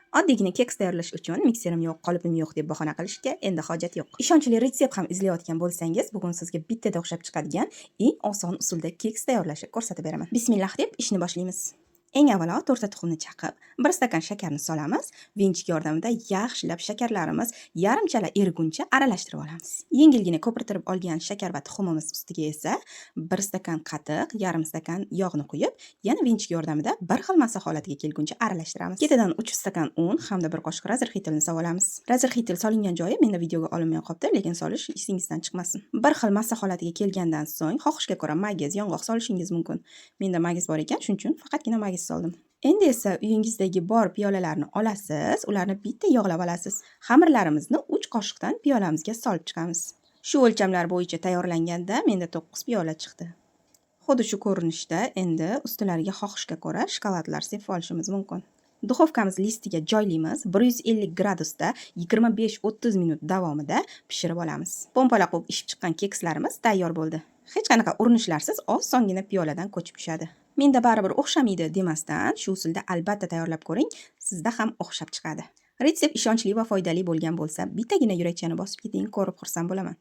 Oddiygina keks tayyorlash uchun mikserim yo'q, qolipim yo'q deb bahona qilishga endi hojat yo'q. Ishonchli retsept ham izlayotgan bo'lsangiz, bugun sizga bittada o'xshab chiqadigan eng oson usulda keks tayyorlashni ko'rsatib beraman. Bismillah deb ishni boshlaymiz. Eng avvalo 4 ta tuxumni chaqib, 1 stakan shakarni solamiz. Vinchik yordamida yaxshilab shakarlarimiz yarimchala eriguncha aralashtirib olamiz. Yengilgina ko'pirtirib olgan shakar va tuxumimiz ustiga esa 1 stakan qatiq, yarim stakan yog'ni quyib, yana vinchik yordamida bir xil massa holatiga kelguncha aralashtiramiz. Ketidan 3 stakan un hamda 1 qoshiq razrxitilni solamiz. Razrxitil solingan joyi menda videoga olinmay qolibdi, lekin solish esingizdan chiqmasin. Bir xil massa holatiga kelgandan so'ng xohishga ko'ra mayiz, yong'oq solishingiz mumkin. Menda mayiz bor ekan, shuning uchun faqatgina mayiz soldim. Endi esa uyingizdagi bor piyolalarni olasiz, ularni bitta yog'lab olasiz. Xamirlarimizni 3 qoshiqdan piyolamizga solib chiqamiz. Shu o'lchamlar bo'yicha tayyorlanganda menda 9 piyola chiqdi. Xuddi shu ko'rinishda endi ustilariga xohishga ko'ra shokoladlar sepib olishimiz mumkin. Duxovkamiz listiga joylaymiz. 150 gradusda 25-30 minut davomida pishirib olamiz. Pompaloq bo'lib ishib chiqqan kekslarimiz tayyor bo'ldi. Hech qanaqa urinishlarsiz osongina piyoladan ko'chib tushadi. Menda baribir o'xshamaydi demasdan, shu usulda albatta tayyorlab ko'ring, sizda ham o'xshab chiqadi. Retsept ishonchli va foydali bo'lgan bo'lsa, bittagina yurakchani bosib keting, ko'rib xursand bo'laman.